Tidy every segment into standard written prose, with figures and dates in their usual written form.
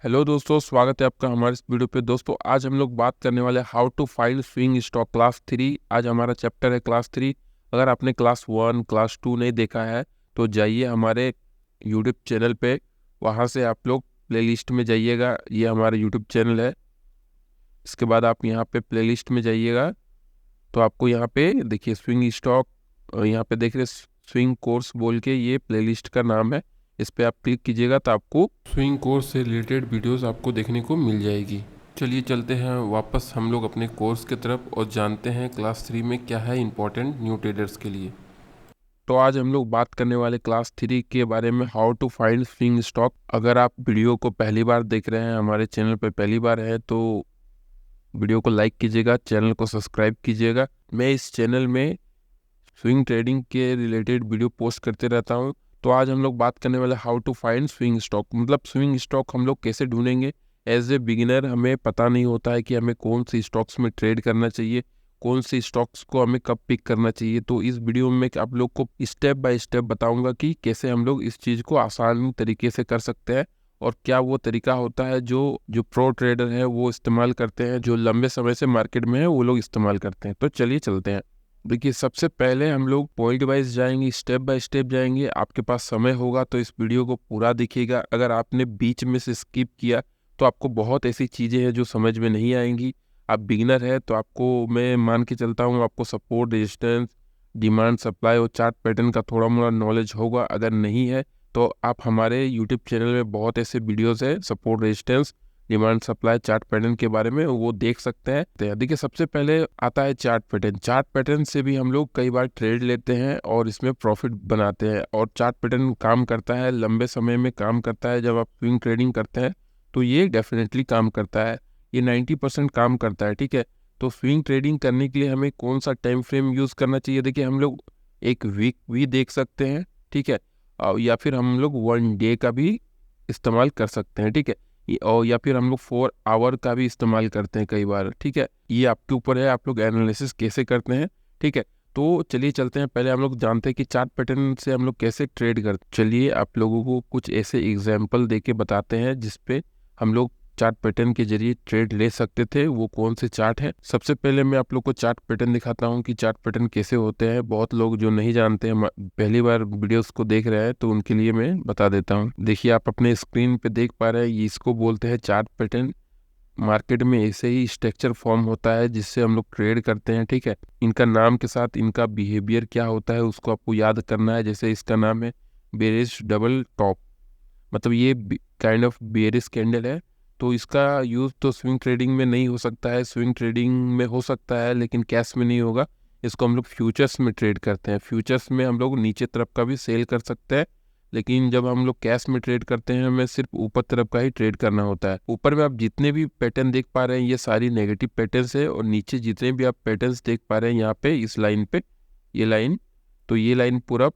Hello दोस्तों, स्वागत है आपका हमारे इस वीडियो पे। दोस्तों आज हम लोग बात करने वाले how to find swing stock class 3। आज हमारा चैप्टर है क्लास 3। अगर आपने क्लास 1 क्लास 2 नहीं देखा है तो जाइए हमारे यूट्यूब चैनल पे, वहाँ से आप लोग प्लेलिस्ट में जाइएगा। ये हमारा यूट्यूब चैनल है। इसके बाद आप यहाँ पे प्लेलिस्ट में जाइएगा तो आपको यहाँ पे देखिए स्विंग स्टॉक, यहाँ पे देख रहे स्विंग कोर्स बोल के ये प्लेलिस्ट का नाम है। इस पे आप क्लिक कीजिएगा तो आपको स्विंग कोर्स से रिलेटेड वीडियोस आपको देखने को मिल जाएगी। चलिए चलते हैं वापस हम लोग अपने कोर्स की तरफ और जानते हैं क्लास 3 में क्या है इम्पोर्टेंट न्यू ट्रेडर्स के लिए। तो आज हम लोग बात करने वाले क्लास 3 के बारे में, how to find swing stock. अगर आप वीडियो को पहली बार देख रहे हैं, हमारे चैनल पर पहली बार है, तो वीडियो को लाइक कीजिएगा, चैनल को सब्सक्राइब कीजिएगा। मैं इस चैनल में स्विंग ट्रेडिंग के रिलेटेड वीडियो पोस्ट करते रहता हूँ। तो आज हम लोग बात करने वाले how to find swing stock, मतलब स्विंग स्टॉक हम लोग कैसे ढूंढेंगे। एज ए बिगिनर हमें पता नहीं होता है कि हमें कौन सी स्टॉक्स में ट्रेड करना चाहिए, कौन सी स्टॉक्स को हमें कब पिक करना चाहिए। तो इस वीडियो में आप लोग को स्टेप बाय स्टेप बताऊंगा कि कैसे हम लोग इस चीज़ को आसान तरीके से कर सकते हैं और क्या वो तरीका होता है जो जो प्रो ट्रेडर है वो इस्तेमाल करते हैं, जो लंबे समय से मार्केट में है वो लोग इस्तेमाल करते हैं। तो चलिए चलते हैं। देखिए सबसे पहले हम लोग पॉइंट वाइज जाएंगे, स्टेप बाय स्टेप जाएंगे। आपके पास समय होगा तो इस वीडियो को पूरा देखिएगा। अगर आपने बीच में से स्किप किया तो आपको बहुत ऐसी चीज़ें हैं जो समझ में नहीं आएंगी। आप बिगिनर है तो आपको मैं मान के चलता हूँ आपको सपोर्ट, रेजिस्टेंस, डिमांड, सप्लाई और चार्ट पैटर्न का थोड़ा मोड़ा नॉलेज होगा। अगर नहीं है तो आप हमारे यूट्यूब चैनल में बहुत ऐसे वीडियोज़ है support, resistance, demand, supply, chart pattern के बारे में, वो देख सकते हैं। तो देखिए सबसे पहले आता है चार्ट पैटर्न। चार्ट पैटर्न से भी हम लोग कई बार ट्रेड लेते हैं और इसमें प्रॉफिट बनाते हैं। और चार्ट पैटर्न काम करता है, लंबे समय में काम करता है। जब आप स्विंग ट्रेडिंग करते हैं तो ये डेफिनेटली काम करता है, ये 90% काम करता है। ठीक है, तो स्विंग ट्रेडिंग करने के लिए हमें कौन सा टाइम फ्रेम यूज़ करना चाहिए। देखिए हम लोग एक वीक भी देख सकते हैं, ठीक है, या फिर हम लोग 1 डे का भी इस्तेमाल कर सकते हैं। ठीक है, और या फिर हम लोग 4 आवर का भी इस्तेमाल करते हैं कई बार। ठीक है, ये आपके ऊपर है, आप लोग एनालिसिस कैसे करते हैं। ठीक है, तो चलिए चलते हैं। पहले हम लोग जानते हैं कि चार्ट पैटर्न से हम लोग कैसे ट्रेड करते हैं। चलिए आप लोगों को कुछ ऐसे एग्जाम्पल दे के बताते हैं जिसपे हम लोग चार्ट पैटर्न के जरिए ट्रेड ले सकते थे। वो कौन से चार्ट है, सबसे पहले मैं आप लोग को चार्ट पैटर्न दिखाता हूँ कि चार्ट पैटर्न कैसे होते हैं। बहुत लोग जो नहीं जानते हैं, पहली बार वीडियोस को देख रहे हैं, तो उनके लिए मैं बता देता हूँ। देखिए आप अपने स्क्रीन पे देख पा रहे हैं, इसको बोलते हैं चार्ट पैटर्न। मार्केट में ऐसे ही स्ट्रक्चर फॉर्म होता है जिससे हम लोग ट्रेड करते हैं। ठीक है, इनका नाम के साथ इनका बिहेवियर क्या होता है उसको आपको याद करना है। जैसे इसका नाम है बेरिश डबल टॉप, मतलब ये काइंड ऑफ बेरिश कैंडल है। तो इसका यूज़ तो स्विंग ट्रेडिंग में नहीं हो सकता है, स्विंग ट्रेडिंग में हो सकता है लेकिन कैश में नहीं होगा। इसको हम लोग फ्यूचर्स में ट्रेड करते हैं। फ्यूचर्स में हम लोग नीचे तरफ का भी सेल कर सकते हैं, लेकिन जब हम लोग कैश में ट्रेड करते हैं हमें सिर्फ ऊपर तरफ का ही ट्रेड करना होता है। ऊपर में आप जितने भी पैटर्न देख पा रहे हैं ये सारी नेगेटिव पैटर्न्स है, और नीचे जितने भी आप पैटर्न्स देख पा रहे हैं यहाँ पे इस लाइन पे, ये लाइन, तो ये लाइन पूरा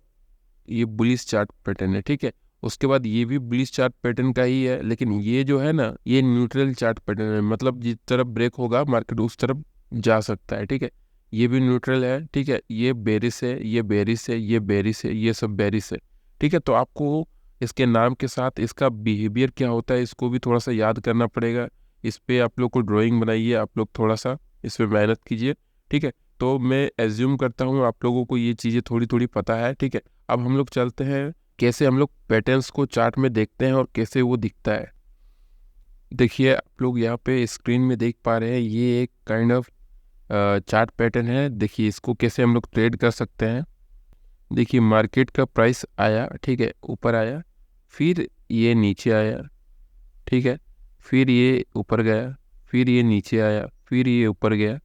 ये बुलिश चार्ट पैटर्न है। ठीक है, उसके बाद ये भी बुलिश चार्ट पैटर्न का ही है, लेकिन ये जो है ना ये न्यूट्रल चार्ट पैटर्न है, मतलब जिस तरफ ब्रेक होगा मार्केट उस तरफ जा सकता है। ठीक है, ये भी न्यूट्रल है। ठीक है, ये बेरिस है, ये बेरिस है, ये बेरिस है, ये सब बेरिस है। ठीक है, तो आपको इसके नाम के साथ इसका बिहेवियर क्या होता है इसको भी थोड़ा सा याद करना पड़ेगा। इस पे आप लोग को ड्राइंग बनाइए, आप लोग थोड़ा सा इस पे मेहनत कीजिए। ठीक है, तो मैं एज्यूम करता हूँ आप लोगों को ये चीज़ें थोड़ी थोड़ी पता है। ठीक है, अब हम लोग चलते हैं कैसे हम लोग पैटर्न्स को चार्ट में देखते हैं और कैसे वो दिखता है। देखिए आप लोग यहाँ पे स्क्रीन में देख पा रहे हैं ये एक काइंड ऑफ चार्ट पैटर्न है। देखिए इसको कैसे हम लोग ट्रेड कर सकते हैं। देखिए मार्केट का प्राइस आया, ठीक है, ऊपर आया, फिर ये नीचे आया, ठीक है, फिर ये ऊपर गया, फिर ये नीचे आया, फिर ये ऊपर गया,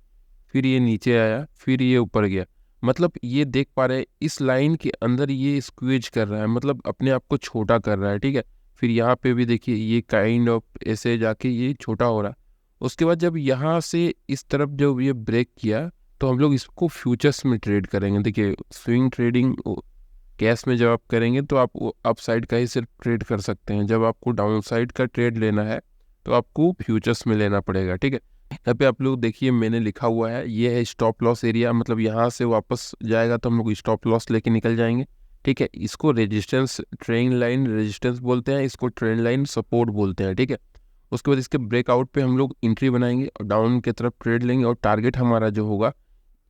फिर ये नीचे आया, फिर ये ऊपर गया। मतलब ये देख पा रहे हैं इस लाइन के अंदर ये स्क्वीज कर रहा है, मतलब अपने आप को छोटा कर रहा है। ठीक है, फिर यहाँ पे भी देखिए ये काइंड ऑफ ऐसे जाके ये छोटा हो रहा है। उसके बाद जब यहाँ से इस तरफ जब ये ब्रेक किया तो हम लोग इसको फ्यूचर्स में ट्रेड करेंगे। देखिए स्विंग ट्रेडिंग कैश में जब आप करेंगे तो आप अप साइड का ही सिर्फ ट्रेड कर सकते हैं। जब आपको डाउन साइड का ट्रेड लेना है तो आपको फ्यूचर्स में लेना पड़ेगा। ठीक है, यहाँ पे आप लोग देखिए मैंने लिखा हुआ है ये है स्टॉप लॉस एरिया, मतलब यहाँ से वापस जाएगा तो हम लोग स्टॉप लॉस लेके निकल जाएंगे। ठीक है, इसको रेजिस्टेंस ट्रेंड लाइन रेजिस्टेंस बोलते हैं, इसको ट्रेंड लाइन सपोर्ट बोलते हैं। ठीक है, उसके बाद इसके ब्रेकआउट पे हम लोग एंट्री बनाएंगे और डाउन की तरफ ट्रेड लेंगे और टारगेट हमारा जो होगा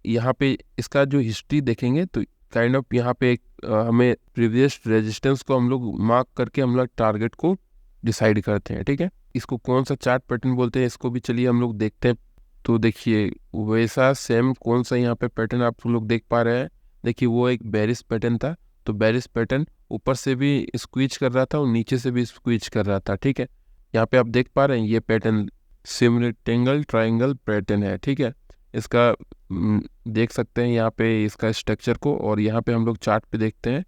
यहाँ पे इसका जो हिस्ट्री देखेंगे तो काइंड ऑफ यहाँ पे हमें प्रीवियस रेजिस्टेंस को हम लोग मार्क करके हम लोग टारगेट को डिसाइड करते हैं। ठीक है, इसको कौन सा चार्ट पैटर्न बोलते हैं इसको भी चलिए हम लोग देखते हैं। तो देखिए वैसा सेम कौन सा यहाँ पे पैटर्न आप लोग देख पा रहे हैं। देखिए वो एक बेरिश पैटर्न था, तो बेरिश पैटर्न ऊपर से भी स्क्वीज कर रहा था और नीचे से भी स्क्वीज कर रहा था। ठीक है, यहाँ पे आप देख पा रहे हैं ये पैटर्न सिमरेक्टेंगल ट्राइंगल पैटर्न है। ठीक है, इसका देख सकते हैं यहाँ पे इसका स्ट्रक्चर को, और यहाँ पे हम लोग चार्ट पे देखते हैं।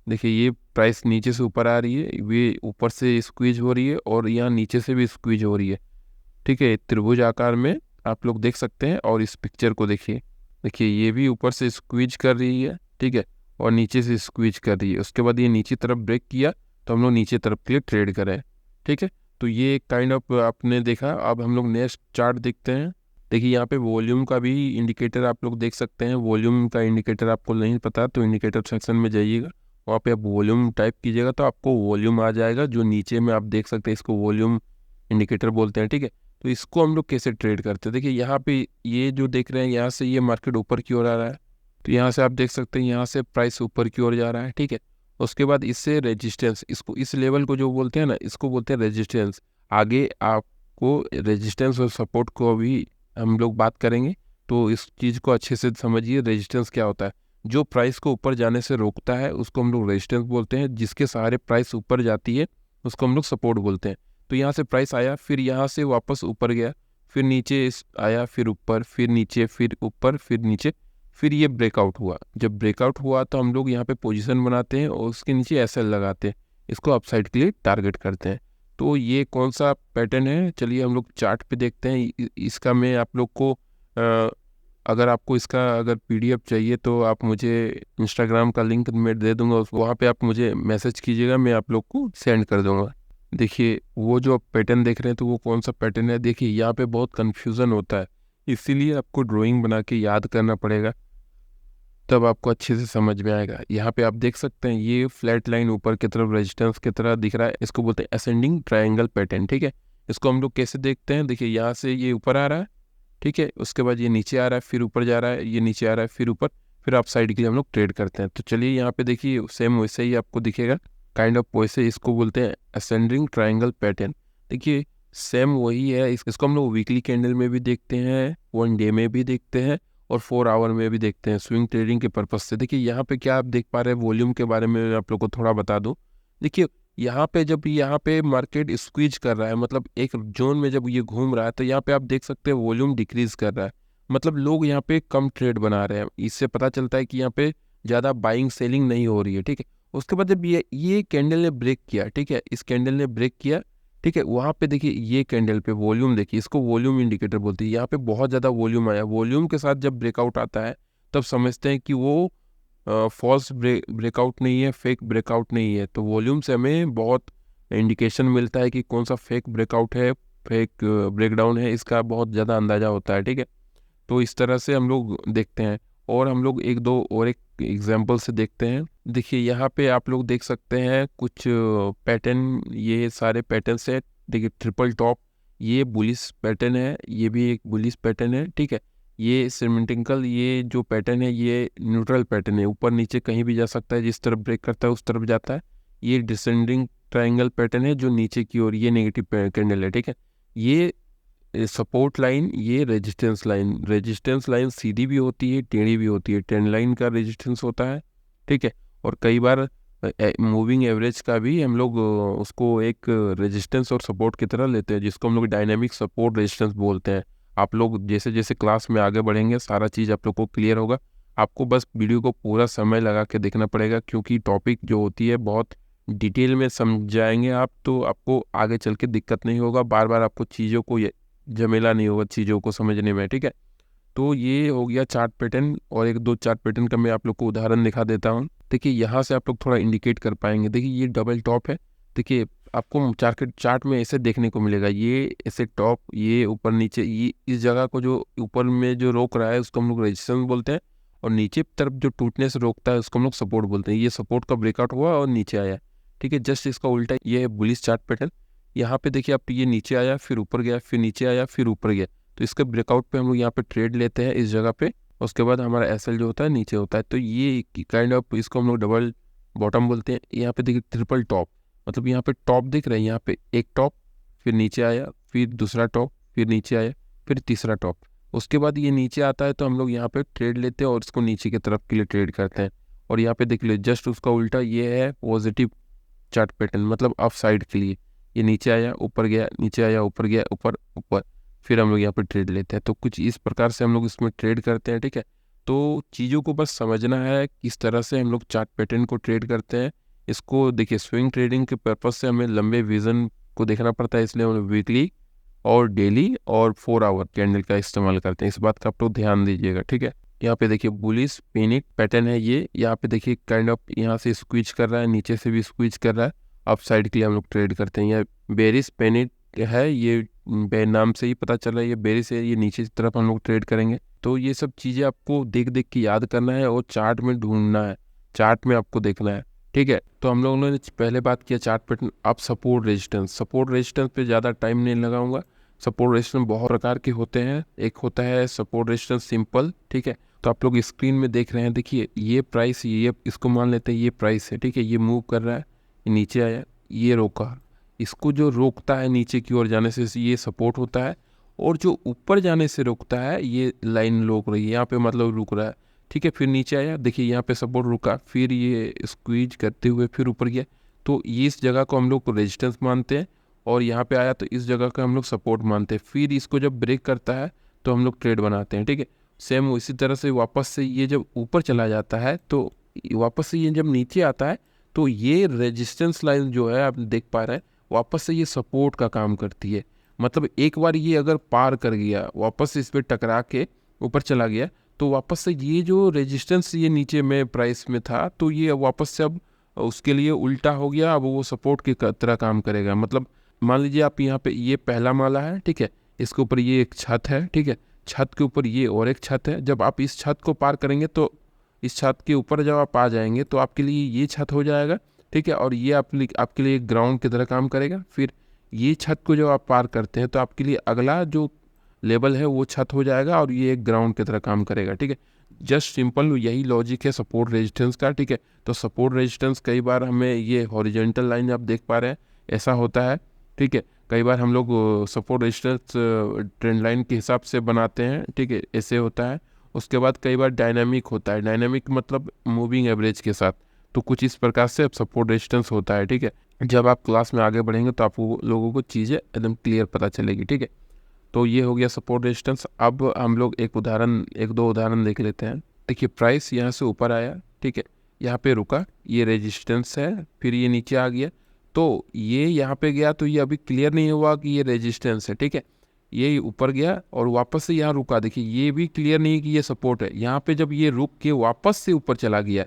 देखिए ये प्राइस नीचे से ऊपर आ रही है, ये ऊपर से स्क्वीज हो रही है और यहाँ नीचे से भी स्क्वीज हो रही है। ठीक है, त्रिभुज आकार में आप लोग देख सकते हैं। और इस पिक्चर को देखिए, देखिए ये भी ऊपर से स्क्वीज कर रही है, ठीक है, और नीचे से स्क्वीज कर रही है। उसके बाद ये नीचे तरफ ब्रेक किया तो हम लोग नीचे तरफ के लिए ट्रेड करें। ठीक है, तो ये काइंड ऑफ आपने देखा। अब हम लोग नेक्स्ट चार्ट देखते हैं। देखिए यहाँ पे वॉल्यूम का भी इंडिकेटर आप लोग देख सकते हैं। वॉल्यूम का इंडिकेटर आपको नहीं पता तो इंडिकेटर सेक्शन में जाइएगा, वहाँ पे आप वॉल्यूम टाइप कीजिएगा तो आपको वॉल्यूम आ जाएगा, जो नीचे में आप देख सकते हैं। इसको वॉल्यूम इंडिकेटर बोलते हैं। ठीक है, तो इसको हम लोग कैसे ट्रेड करते हैं, देखिए यहाँ पे ये जो देख रहे हैं यहाँ से ये मार्केट ऊपर की ओर आ रहा है, तो यहाँ से आप देख सकते हैं यहाँ से प्राइस ऊपर की ओर जा रहा है। ठीक है, उसके बाद इससे रेजिस्टेंस, इसको इस लेवल को जो बोलते हैं ना, इसको बोलते हैं रेजिस्टेंस। आगे आपको रेजिस्टेंस और सपोर्ट को भी हम लोग बात करेंगे, तो इस चीज़ को अच्छे से समझिए। रेजिस्टेंस क्या होता है, जो प्राइस को ऊपर जाने से रोकता है उसको हम लोग रेजिस्टेंस बोलते हैं। जिसके सहारे प्राइस ऊपर जाती है उसको हम लोग सपोर्ट बोलते हैं। तो यहाँ से प्राइस आया, फिर यहाँ से वापस ऊपर गया, फिर नीचे आया, फिर ऊपर, फिर नीचे, फिर ऊपर, फिर नीचे, फिर ये ब्रेकआउट हुआ। जब ब्रेकआउट हुआ तो हम लोग यहाँ पे पोजीशन बनाते हैं और उसके नीचे एसएल लगाते हैं, इसको अपसाइड के लिए टारगेट करते हैं। तो ये कौन सा पैटर्न है, चलिए हम लोग चार्ट पे देखते हैं। इसका मैं आप लोग को अगर आपको इसका अगर पीडीएफ चाहिए तो आप मुझे इंस्टाग्राम का लिंक मैं दे दूंगा, वहाँ पे आप मुझे मैसेज कीजिएगा, मैं आप लोग को सेंड कर दूंगा। देखिए वो जो आप पैटर्न देख रहे हैं तो वो कौन सा पैटर्न है। देखिए यहाँ पे बहुत कन्फ्यूज़न होता है, इसीलिए आपको ड्राइंग बना के याद करना पड़ेगा, तब आपको अच्छे से समझ में आएगा। यहाँ पे आप देख सकते हैं ये फ्लैट लाइन ऊपर की तरफ रेजिस्टेंस की तरह दिख रहा है, इसको बोलते हैं असेंडिंग ट्रायंगल पैटर्न। ठीक है, इसको हम लोग कैसे देखते हैं, देखिए यहाँ से ये ऊपर आ रहा है, ठीक है, उसके बाद ये नीचे आ रहा है, फिर ऊपर जा रहा है, ये नीचे आ रहा है, फिर ऊपर, फिर आप साइड के लिए हम लोग ट्रेड करते हैं। तो चलिए यहाँ पे देखिए सेम वैसे ही आपको दिखेगा, काइंड ऑफ वैसे इसको बोलते हैं असेंडिंग ट्रायंगल पैटर्न। देखिए सेम वही है, इसको हम लोग वीकली कैंडल में भी देखते हैं, 1 डे में भी देखते हैं और 4 आवर में भी देखते हैं स्विंग ट्रेडिंग के पर्पज से। देखिए यहाँ पे क्या आप देख पा रहे हैं, वॉल्यूम के बारे में आप लोग को थोड़ा बता दूं। देखिए यहाँ पे जब यहाँ पे मार्केट स्क्वीज कर रहा है, मतलब एक जोन में जब ये घूम रहा है, तो यहाँ पे आप देख सकते हैं वॉल्यूम डिक्रीज कर रहा है, मतलब लोग यहाँ पे कम ट्रेड बना रहे हैं। इससे पता चलता है कि यहाँ पे ज़्यादा बाइंग सेलिंग नहीं हो रही है। ठीक है, उसके बाद जब ये कैंडल ने ब्रेक किया, ठीक है, इस कैंडल ने ब्रेक किया, ठीक है, वहाँ पे देखिए ये कैंडल पे वॉल्यूम देखिए, इसको वॉल्यूम इंडिकेटर बोलते हैं। यहाँ पे बहुत ज़्यादा वॉल्यूम आया, वॉल्यूम के साथ जब ब्रेकआउट आता है तब समझते हैं कि वो फॉल्स ब्रेकआउट नहीं है, फेक ब्रेकआउट नहीं है। तो वॉल्यूम से हमें बहुत इंडिकेशन मिलता है कि कौन सा फेक ब्रेकआउट है, फेक ब्रेकडाउन है, इसका बहुत ज़्यादा अंदाज़ा होता है। ठीक है, तो इस तरह से हम लोग देखते हैं। और हम लोग एक दो और एक एग्जांपल से देखते हैं। देखिए यहाँ पे आप लोग देख सकते हैं कुछ पैटर्न, ये सारे पैटर्न है। देखिए ट्रिपल टॉप, ये बुलिश पैटर्न है, ये भी एक बुलिश पैटर्न है। ठीक है, ये सिमेट्रिकल, ये जो पैटर्न है ये न्यूट्रल पैटर्न है, ऊपर नीचे कहीं भी जा सकता है, जिस तरफ ब्रेक करता है उस तरफ जाता है। ये डिसेंडिंग ट्रायंगल पैटर्न है जो नीचे की ओर, ये नेगेटिव कैंडल है। ठीक है, ये सपोर्ट लाइन, ये रेजिस्टेंस लाइन सीधी भी होती है, टेढ़ी भी होती है। ट्रेंड लाइन का रेजिस्टेंस होता है, ठीक है, और कई बार मूविंग एवरेज का भी हम लोग उसको एक रेजिस्टेंस और सपोर्ट की तरह लेते हैं, जिसको हम लोग डायनेमिक सपोर्ट रेजिस्टेंस बोलते हैं। आप लोग जैसे जैसे क्लास में आगे बढ़ेंगे सारा चीज़ आप लोग को क्लियर होगा। आपको बस वीडियो को पूरा समय लगा के देखना पड़ेगा, क्योंकि टॉपिक जो होती है बहुत डिटेल में समझाएंगे आप, तो आपको आगे चल के दिक्कत नहीं होगा, बार बार आपको चीज़ों को झमेला नहीं होगा चीज़ों को समझने में। ठीक है, तो ये हो गया चार्ट पैटर्न, और एक दो चार्ट पैटर्न का मैं आप लोग को उदाहरण दिखा देता हूँ। देखिए यहाँ से आप लोग थोड़ा इंडिकेट कर पाएंगे। देखिए ये डबल टॉप है, देखिए आपको चार्ट में ऐसे देखने को मिलेगा, ये ऐसे टॉप, ये ऊपर नीचे, ये इस जगह को जो ऊपर में जो रोक रहा है उसको हम लोग रेजिस्टेंस बोलते हैं, और नीचे तरफ जो टूटने से रोकता है उसको हम लोग सपोर्ट बोलते हैं। ये सपोर्ट का ब्रेकआउट हुआ और नीचे आया। ठीक है, जस्ट इसका उल्टा ये है बुलिश चार्ट पैटर्न, यहाँ पे देखिए आप ये नीचे आया, फिर ऊपर गया, फिर नीचे आया, फिर ऊपर गया। तो इसके ब्रेकआउट पे हम लोग यहाँ पे ट्रेड लेते हैं इस जगह पे। उसके बाद हमारा एसएल जो होता है नीचे होता है। तो ये काइंड ऑफ इसको हम लोग डबल बॉटम बोलते हैं। यहाँ पे देखिए ट्रिपल टॉप, मतलब यहाँ पे टॉप दिख रहा है, यहाँ पे एक टॉप, फिर नीचे आया, फिर दूसरा टॉप, फिर नीचे आया, फिर तीसरा टॉप। उसके बाद ये नीचे आता है तो हम लोग यहाँ पे ट्रेड लेते हैं और इसको नीचे की तरफ के लिए ट्रेड करते हैं। और यहाँ पे देख लीजिए जस्ट उसका उल्टा ये है पॉजिटिव चार्ट पैटर्न, मतलब अप साइड के लिए। ये नीचे आया, ऊपर गया, नीचे आया, ऊपर गया, ऊपर ऊपर, फिर हम लोग यहाँ पे ट्रेड लेते हैं। तो कुछ इस प्रकार से हम लोग इसमें ट्रेड करते हैं, ठीक है। तो चीज़ों को बस समझना है किस तरह से हम लोग चार्ट पैटर्न को ट्रेड करते हैं। इसको देखिए स्विंग ट्रेडिंग के पर्पज से हमें लंबे विजन को देखना पड़ता है, इसलिए हम लोग वीकली और डेली और 4 आवर कैंडल का इस्तेमाल करते हैं। इस बात का आप लोग ध्यान दीजिएगा, ठीक है। यहाँ पे देखिए बुलिश पेनिक पैटर्न है ये। यहाँ पे देखिए काइंड ऑफ यहाँ से स्क्वीज कर रहा है, नीचे से भी स्क्वीज कर रहा है। अप साइड के लिए हम लोग ट्रेड करते हैं। यह बेरिश पेनिक है, ये नाम से ही पता चल रहा है ये बेरिश है, ये नीचे की तरफ हम लोग ट्रेड करेंगे। तो ये सब चीज़ें आपको देख देख के याद करना है और चार्ट में ढूंढना है, चार्ट में आपको देखना है, ठीक है। तो हम लोगों ने पहले बात किया चार्ट पैटर्न। अब सपोर्ट रेजिस्टेंस पे ज़्यादा टाइम नहीं लगाऊंगा। सपोर्ट रेजिस्टेंस बहुत प्रकार के होते हैं। एक होता है सपोर्ट रेजिस्टेंस सिंपल, ठीक है। तो आप लोग स्क्रीन में देख रहे हैं, देखिए ये प्राइस, ये इसको मान लेते हैं ये प्राइस है, ठीक है। ये मूव कर रहा है, ये नीचे आया, ये रोका। इसको जो रोकता है नीचे की ओर जाने से ये सपोर्ट होता है, और जो ऊपर जाने से रोकता है ये लाइन रोक रही है, यहाँ पे मतलब रुक रहा है, ठीक है। फिर नीचे आया, देखिए यहाँ पे सपोर्ट रुका, फिर ये स्क्वीज करते हुए फिर ऊपर गया। तो ये इस जगह को हम लोग रेजिस्टेंस मानते हैं, और यहाँ पे आया तो इस जगह का हम लोग सपोर्ट मानते हैं। फिर इसको जब ब्रेक करता है तो हम लोग ट्रेड बनाते हैं, ठीक है। सेम इसी तरह से वापस से ये जब ऊपर चला जाता है तो वापस से ये जब नीचे आता है तो ये रेजिस्टेंस लाइन जो है आप देख पा रहे हैं, वापस से ये सपोर्ट का काम करती है। मतलब एक बार ये अगर पार कर गया, वापस इस पर टकरा के ऊपर चला गया, तो वापस से ये जो रेजिस्टेंस ये नीचे में प्राइस में था, तो ये वापस से अब उसके लिए उल्टा हो गया। अब वो सपोर्ट की तरह काम करेगा। मतलब मान लीजिए आप यहाँ पे ये पहला माला है, ठीक है, इसके ऊपर ये एक छत है, ठीक है, छत के ऊपर ये और एक छत है। जब आप इस छत को पार करेंगे तो इस छत के ऊपर जब आप आ जाएंगे तो आपके लिए ये छत हो जाएगा, ठीक है। और ये आपके लिए एक ग्राउंड की तरह काम करेगा। फिर ये छत को जब आप पार करते हैं तो आपके लिए अगला जो लेवल है वो छत हो जाएगा, और ये एक ग्राउंड की तरह काम करेगा, ठीक है। जस्ट सिंपल यही लॉजिक है सपोर्ट रेजिस्टेंस का, ठीक है। तो सपोर्ट रेजिस्टेंस कई बार हमें ये हॉरिजॉन्टल लाइन आप देख पा रहे हैं ऐसा होता है, ठीक है। कई बार हम लोग सपोर्ट रेजिस्टेंस ट्रेंड लाइन के हिसाब से बनाते हैं, ठीक है, ऐसे होता है। उसके बाद कई बार डायनामिक होता है, डायनामिक मतलब मूविंग एवरेज के साथ। तो कुछ इस प्रकार से अब सपोर्ट रेजिस्टेंस होता है, ठीक है। जब आप क्लास में आगे बढ़ेंगे तो आपको लोगों को चीज़ें एकदम क्लियर पता चलेगी, ठीक है। तो ये हो गया सपोर्ट रेजिस्टेंस। अब हम लोग एक दो उदाहरण देख लेते हैं। देखिए प्राइस यहाँ से ऊपर आया, ठीक है, यहाँ पे रुका, ये रेजिस्टेंस है, फिर ये नीचे आ गया, तो ये यहाँ पे गया, तो ये अभी क्लियर नहीं हुआ कि ये रेजिस्टेंस है, ठीक है। ये ऊपर गया और वापस से यहाँ रुका, देखिए ये भी क्लियर नहीं कि ये सपोर्ट है। यहाँ पे जब ये रुक के वापस से ऊपर चला गया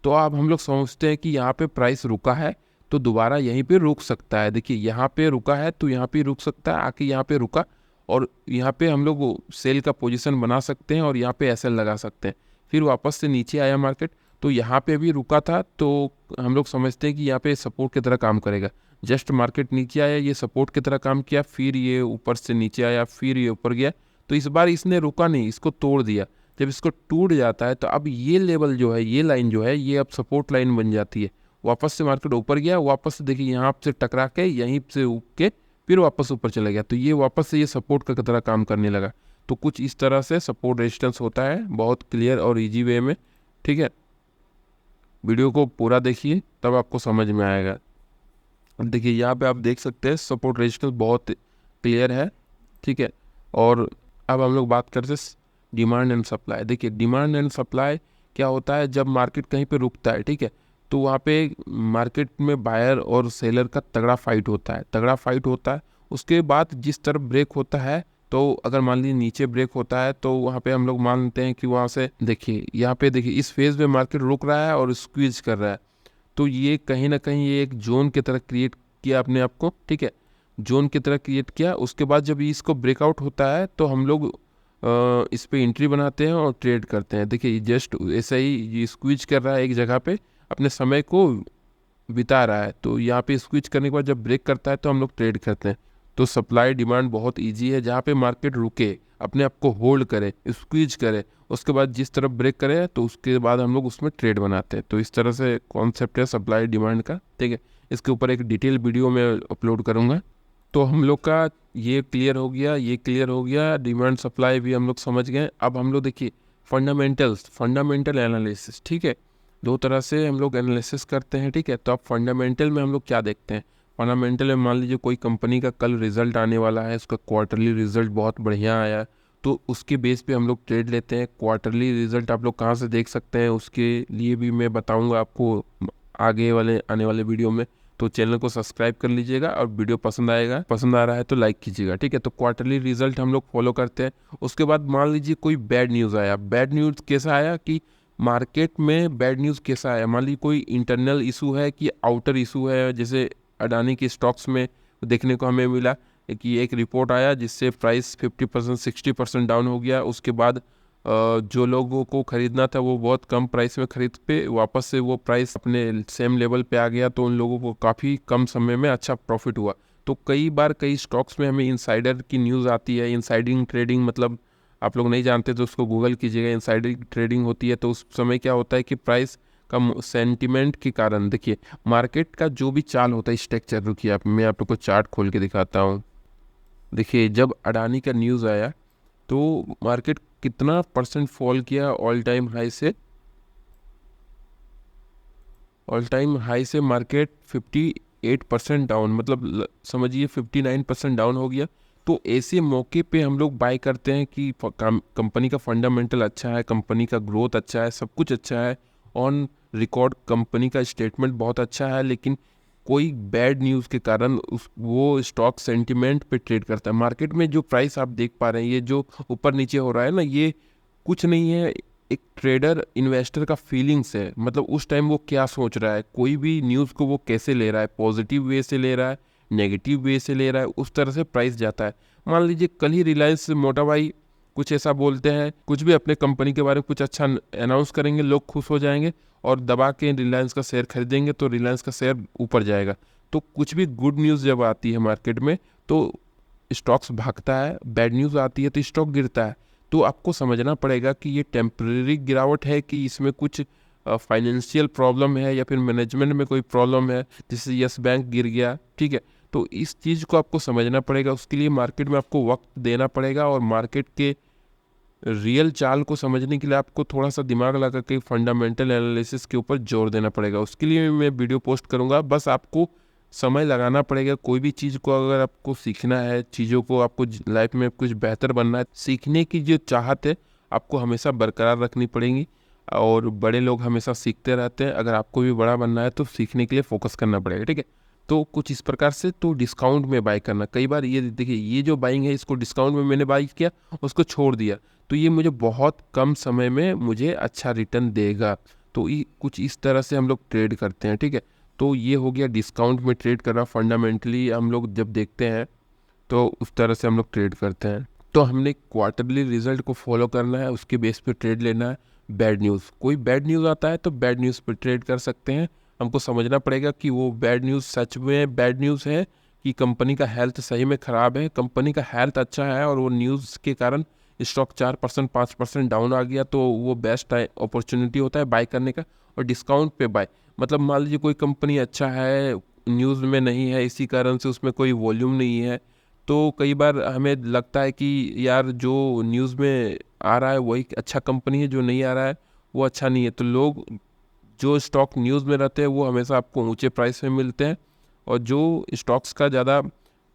तो अब हम लोग समझते हैं कि यहाँ पे प्राइस रुका है, तो दोबारा यहीं पे रुक सकता है। देखिए यहाँ पे रुका है तो यहाँ पे रुक सकता है, आके यहाँ पे रुका, और यहाँ पे हम लोग सेल का पोजीशन बना सकते हैं और यहाँ पे एसएल लगा सकते हैं। फिर वापस से नीचे आया मार्केट, तो यहाँ पे भी रुका था, तो हम लोग समझते हैं कि यहाँ पे सपोर्ट की तरह काम करेगा। जस्ट मार्केट नीचे आया, ये सपोर्ट की तरह काम किया, फिर ये ऊपर से नीचे आया, फिर ये ऊपर गया, तो इस बार इसने रुका नहीं, इसको तोड़ दिया। जब इसको टूट जाता है तो अब ये लेवल जो है, ये लाइन जो है, ये अब सपोर्ट लाइन बन जाती है। वापस से मार्केट ऊपर गया, वापस से देखिए यहाँ से टकरा के यहीं से उग के फिर वापस ऊपर चला गया, तो ये वापस से ये सपोर्ट का तरह काम करने लगा। तो कुछ इस तरह से सपोर्ट रेजिस्टेंस होता है, बहुत क्लियर और इजी वे में, ठीक है। वीडियो को पूरा देखिए तब आपको समझ में आएगा। देखिए यहाँ पे आप देख सकते हैं सपोर्ट रेजिस्टेंस बहुत क्लियर है, ठीक है। और अब हम लोग बात करते हैं डिमांड एंड सप्लाई। देखिए डिमांड एंड सप्लाई क्या होता है, जब मार्केट कहीं पे रुकता है, ठीक है, तो वहाँ पे मार्केट में बायर और सेलर का तगड़ा फाइट होता है। उसके बाद जिस तरफ ब्रेक होता है, तो अगर मान लीजिए नीचे ब्रेक होता है तो वहाँ पे हम लोग मानते हैं कि वहाँ से देखिए यहाँ पे देखिए इस फेज में मार्केट रुक रहा है और स्क्वीज कर रहा है, तो ये कहीं ना कहीं ये एक जोन की तरह क्रिएट किया अपने आप को, ठीक है, जोन की तरह क्रिएट किया। उसके बाद जब इसको ब्रेकआउट होता है तो हम लोग इस पे एंट्री बनाते हैं और ट्रेड करते हैं। देखिए जस्ट ऐसा ही ये स्क्वीज कर रहा है एक जगह पे, अपने समय को बिता रहा है, तो यहाँ पे स्क्विच करने के बाद जब ब्रेक करता है तो हम लोग ट्रेड करते हैं। तो सप्लाई डिमांड बहुत इजी है, जहाँ पे मार्केट रुके, अपने आप को होल्ड करे, स्क्वीज करे, उसके बाद जिस तरफ ब्रेक करे तो उसके बाद हम लोग उसमें ट्रेड बनाते हैं। तो इस तरह से कॉन्सेप्ट है सप्लाई डिमांड का, ठीक है। इसके ऊपर एक डिटेल वीडियो में अपलोड करूँगा। तो हम लोग का ये क्लियर हो गया, ये क्लियर हो गया, डिमांड सप्लाई भी हम लोग समझ गए। अब हम लोग देखिए फंडामेंटल एनालिसिस, ठीक है। दो तरह से हम लोग एनालिसिस करते हैं, ठीक है। तो अब फंडामेंटल में हम लोग क्या देखते हैं, फंडामेंटल में मान लीजिए कोई कंपनी का कल रिजल्ट आने वाला है, उसका क्वार्टरली रिजल्ट बहुत बढ़िया आया, तो उसके बेस पे हम लोग ट्रेड लेते हैं। क्वार्टरली रिजल्ट आप लोग कहाँ से देख सकते हैं, उसके लिए भी मैं बताऊंगा आपको आगे वाले आने वाले वीडियो में। तो चैनल को सब्सक्राइब कर लीजिएगा और वीडियो पसंद आ रहा है तो लाइक कीजिएगा, ठीक है। तो क्वार्टरली रिजल्ट हम लोग फॉलो करते हैं। उसके बाद मान लीजिए कोई बैड न्यूज़ आया, बैड न्यूज़ कैसा आया कि मार्केट में बैड न्यूज़ कैसा आया, मान लीजिए कोई इंटरनल इशू है कि आउटर इशू है, जैसे अडानी के स्टॉक्स में देखने को हमें मिला कि एक रिपोर्ट आया जिससे प्राइस 50% 60% डाउन हो गया। उसके बाद जो लोगों को ख़रीदना था वो बहुत कम प्राइस में खरीद पे वापस से वो प्राइस अपने सेम लेवल पे आ गया, तो उन लोगों को काफ़ी कम समय में अच्छा प्रॉफिट हुआ। तो कई बार कई स्टॉक्स में हमें इनसाइडर की न्यूज़ आती है। इनसाइडिंग ट्रेडिंग मतलब आप लोग नहीं जानते तो उसको गूगल कीजिएगा, इनसाइडर ट्रेडिंग होती है। तो उस समय क्या होता है कि प्राइस का सेंटिमेंट के कारण, देखिए मार्केट का जो भी चाल होता है स्ट्रक्चर, रुकिए मैं आप लोग को चार्ट खोल के दिखाता हूँ। देखिए जब अडानी का न्यूज़ आया तो मार्केट कितना परसेंट फॉल किया, ऑल टाइम हाई से मार्केट 58% डाउन, मतलब समझिए 59% डाउन हो गया। तो ऐसे मौके पे हम लोग बाय करते हैं कि कंपनी का फंडामेंटल अच्छा है, कंपनी का ग्रोथ अच्छा है, सब कुछ अच्छा है, ऑन रिकॉर्ड कंपनी का स्टेटमेंट बहुत अच्छा है, लेकिन कोई बैड न्यूज़ के कारण वो स्टॉक सेंटिमेंट पे ट्रेड करता है। मार्केट में जो प्राइस आप देख पा रहे हैं, ये जो ऊपर नीचे हो रहा है ना, ये कुछ नहीं है, एक ट्रेडर इन्वेस्टर का फीलिंग्स है। मतलब उस टाइम वो क्या सोच रहा है, कोई भी न्यूज़ को वो कैसे ले रहा है, पॉजिटिव वे से ले रहा है, नेगेटिव वे से ले रहा है, उस तरह से प्राइस जाता है। मान लीजिए कल ही रिलायंस मोटा भाई कुछ ऐसा बोलते हैं, कुछ भी अपने कंपनी के बारे में कुछ अच्छा अनाउंस करेंगे, लोग खुश हो जाएंगे और दबा के रिलायंस का शेयर खरीदेंगे, तो रिलायंस का शेयर ऊपर जाएगा। तो कुछ भी गुड न्यूज़ जब आती है मार्केट में तो स्टॉक्स भागता है, बैड न्यूज़ आती है तो स्टॉक गिरता है। तो आपको समझना पड़ेगा कि ये टेम्परेरी गिरावट है कि इसमें कुछ फाइनेंशियल प्रॉब्लम है या फिर मैनेजमेंट में कोई प्रॉब्लम है, जैसे यस बैंक गिर गया, ठीक है। तो इस चीज़ को आपको समझना पड़ेगा, उसके लिए मार्केट में आपको वक्त देना पड़ेगा और मार्केट के रियल चाल को समझने के लिए आपको थोड़ा सा दिमाग लगा के फंडामेंटल एनालिसिस के ऊपर जोर देना पड़ेगा। उसके लिए मैं वीडियो पोस्ट करूँगा, बस आपको समय लगाना पड़ेगा। कोई भी चीज़ को अगर आपको सीखना है, चीज़ों को आपको लाइफ में कुछ बेहतर बनना है, सीखने की जो चाहत है आपको हमेशा बरकरार रखनी पड़ेगी। और बड़े लोग हमेशा सीखते रहते हैं, अगर आपको भी बड़ा बनना है तो सीखने के लिए फोकस करना पड़ेगा, ठीक है। तो कुछ इस प्रकार से तो डिस्काउंट में बाई करना, कई बार ये देखिए ये जो बाइंग है इसको डिस्काउंट में मैंने बाई किया, उसको छोड़ दिया, तो ये मुझे बहुत कम समय में मुझे अच्छा रिटर्न देगा। तो कुछ इस तरह से हम लोग ट्रेड करते हैं, ठीक है। तो ये हो गया डिस्काउंट में ट्रेड करना। फंडामेंटली हम लोग जब देखते हैं तो उस तरह से हम लोग ट्रेड करते हैं। तो हमने क्वार्टरली रिजल्ट को फॉलो करना है, उसके बेस पे ट्रेड लेना है। बैड न्यूज़, कोई बैड न्यूज़ आता है तो बैड न्यूज़ पे ट्रेड कर सकते हैं। हमको समझना पड़ेगा कि वो बैड न्यूज़ सच में बैड न्यूज़ है कि कंपनी का हेल्थ सही में ख़राब है। कंपनी का हेल्थ अच्छा है और वो न्यूज़ के कारण स्टॉक 4% 5% डाउन आ गया, तो वो बेस्ट अपॉर्चुनिटी होता है बाय करने का। और डिस्काउंट पे बाय, मतलब मान लीजिए कोई कंपनी अच्छा है, न्यूज़ में नहीं है, इसी कारण से उसमें कोई वॉल्यूम नहीं है, तो कई बार हमें लगता है कि यार जो न्यूज़ में आ रहा है वही अच्छा कंपनी है, जो नहीं आ रहा है वो अच्छा नहीं है। तो लोग जो स्टॉक न्यूज़ में रहते हैं वो हमेशा आपको ऊंचे प्राइस में मिलते हैं, और जो स्टॉक्स का ज़्यादा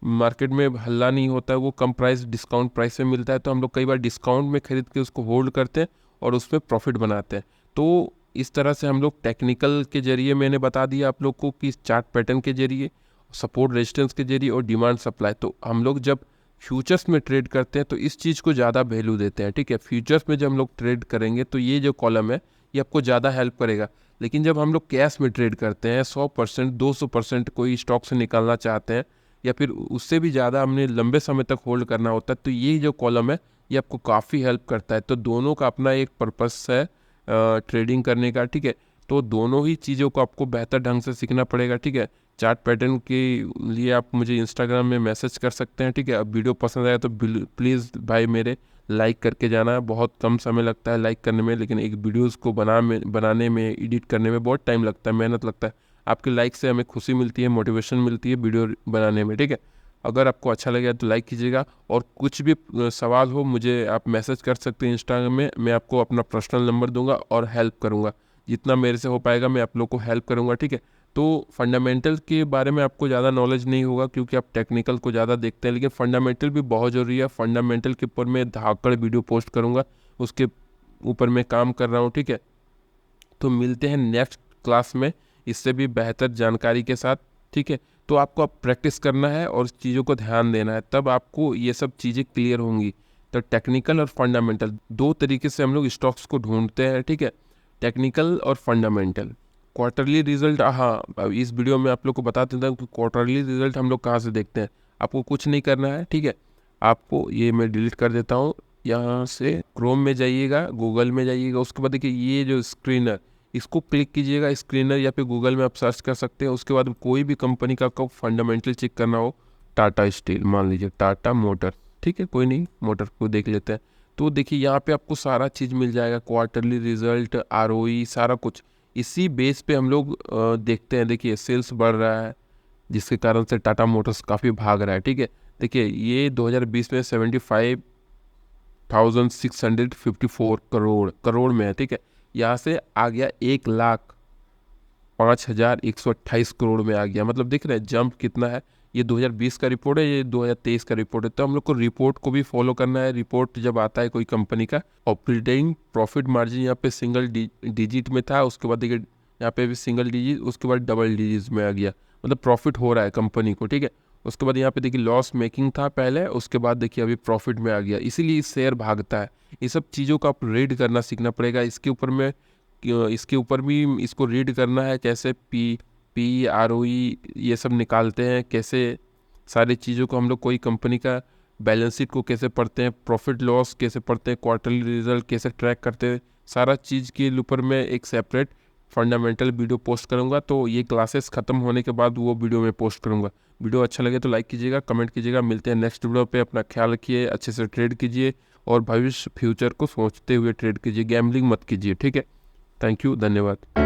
मार्केट में हल्ला नहीं होता है वो कम प्राइस डिस्काउंट प्राइस में मिलता है। तो हम लोग कई बार डिस्काउंट में खरीद के उसको होल्ड करते हैं और उसमें प्रॉफिट बनाते हैं। तो इस तरह से हम लोग टेक्निकल के जरिए, मैंने बता दिया आप लोग को कि चार्ट पैटर्न के जरिए, सपोर्ट रेजिस्टेंस के जरिए और डिमांड सप्लाई। तो हम लोग जब फ्यूचर्स में ट्रेड करते हैं तो इस चीज़ को ज़्यादा वैल्यू देते हैं, ठीक है। फ्यूचर्स में जब हम लोग ट्रेड करेंगे तो ये जो कॉलम है ये आपको ज़्यादा हेल्प करेगा। लेकिन जब हम लोग कैश में ट्रेड करते हैं 100% 200% कोई स्टॉक से निकालना चाहते हैं या फिर उससे भी ज़्यादा हमने लंबे समय तक होल्ड करना होता है, तो ये जो कॉलम है ये आपको काफ़ी हेल्प करता है। तो दोनों का अपना एक पर्पस है ट्रेडिंग करने का, ठीक है। तो दोनों ही चीज़ों को आपको बेहतर ढंग से सीखना पड़ेगा, ठीक है। चार्ट पैटर्न के लिए आप मुझे इंस्टाग्राम में मैसेज कर सकते हैं, ठीक है। अब वीडियो पसंद आया तो प्लीज़ भाई मेरे लाइक करके जाना। बहुत कम समय लगता है लाइक करने में, लेकिन एक वीडियोज़ को बनाने में, एडिट करने में बहुत टाइम लगता है, मेहनत लगता है। आपके लाइक से हमें खुशी मिलती है, मोटिवेशन मिलती है वीडियो बनाने में, ठीक है। अगर आपको अच्छा लगे तो लाइक कीजिएगा, और कुछ भी सवाल हो मुझे आप मैसेज कर सकते हैं इंस्टाग्राम में। मैं आपको अपना पर्सनल नंबर दूंगा और हेल्प करूंगा, जितना मेरे से हो पाएगा मैं आप लोग को हेल्प करूंगा, ठीक है। तो फंडामेंटल के बारे में आपको ज़्यादा नॉलेज नहीं होगा क्योंकि आप टेक्निकल को ज़्यादा देखते हैं, लेकिन फंडामेंटल भी बहुत ज़रूरी है। फंडामेंटल के ऊपर मैं धाकड़ वीडियो पोस्ट करूँगा, उसके ऊपर मैं काम कर रहा हूँ, ठीक है। तो मिलते हैं नेक्स्ट क्लास में इससे भी बेहतर जानकारी के साथ, ठीक है। तो आपको अब प्रैक्टिस करना है और चीज़ों को ध्यान देना है, तब आपको ये सब चीज़ें क्लियर होंगी। तो टेक्निकल और फंडामेंटल दो तरीके से हम लोग स्टॉक्स को ढूंढते हैं, ठीक है। टेक्निकल और फंडामेंटल। क्वार्टरली रिजल्ट, हाँ अब इस वीडियो में आप लोग को बता देता हूँ कि क्वार्टरली रिजल्ट हम लोग कहाँ से देखते हैं। आपको कुछ नहीं करना है, ठीक है। आपको ये मैं डिलीट कर देता हूँ, यहाँ से क्रोम में जाइएगा, गूगल में जाइएगा, उसके बाद देखिए ये जो स्क्रीनर, इसको क्लिक कीजिएगा। स्क्रीनर या फिर गूगल में आप सर्च कर सकते हैं। उसके बाद कोई भी कंपनी का आपको फंडामेंटल चेक करना हो, टाटा स्टील मान लीजिए, टाटा मोटर, ठीक है, कोई नहीं, मोटर को देख लेते हैं। तो देखिए यहाँ पे आपको सारा चीज़ मिल जाएगा, क्वार्टरली रिजल्ट, आरओई, सारा कुछ इसी बेस पे हम लोग देखते हैं। देखिए सेल्स बढ़ रहा है, जिसके कारण से टाटा मोटर्स काफ़ी भाग रहा है, ठीक है। देखिए ये 2020 में 75,654 करोड़ में है, ठीक है। यहाँ से आ गया 1,05,128 करोड़ में आ गया। मतलब देख रहे हैं जंप कितना है। ये 2020 का रिपोर्ट है, ये 2023 का रिपोर्ट है। तो हम लोग को रिपोर्ट को भी फॉलो करना है। रिपोर्ट जब आता है कोई कंपनी का, ऑपरेटिंग प्रॉफिट मार्जिन यहाँ पे सिंगल डिजिट में था, उसके बाद देखिए यहाँ पे भी सिंगल डिजिट, उसके बाद डबल डिजिट में आ गया। मतलब प्रॉफिट हो रहा है कंपनी को, ठीक है। उसके बाद यहाँ पे देखिए लॉस मेकिंग था पहले, उसके बाद देखिए अभी प्रॉफिट में आ गया, इसीलिए शेयर भागता है। ये सब चीज़ों को आप रीड करना सीखना पड़ेगा। इसके ऊपर भी इसको रीड करना है, कैसे ROE ये सब निकालते हैं, कैसे सारी चीज़ों को हम लोग, कोई कंपनी का बैलेंस शीट को कैसे पढ़ते हैं, प्रॉफिट लॉस कैसे पढ़ते हैं, क्वार्टरली रिजल्ट कैसे ट्रैक करते हैं, सारा चीज़ के ऊपर मैं एक सेपरेट फंडामेंटल वीडियो पोस्ट करूंगा। तो ये क्लासेस ख़त्म होने के बाद वो वीडियो मैं पोस्ट करूंगा। वीडियो अच्छा लगे तो लाइक कीजिएगा, कमेंट कीजिएगा। मिलते हैं नेक्स्ट वीडियो पे। अपना ख्याल रखिए, अच्छे से ट्रेड कीजिए और फ्यूचर को सोचते हुए ट्रेड कीजिए, गैम्बलिंग मत कीजिए, ठीक है। थैंक यू, धन्यवाद।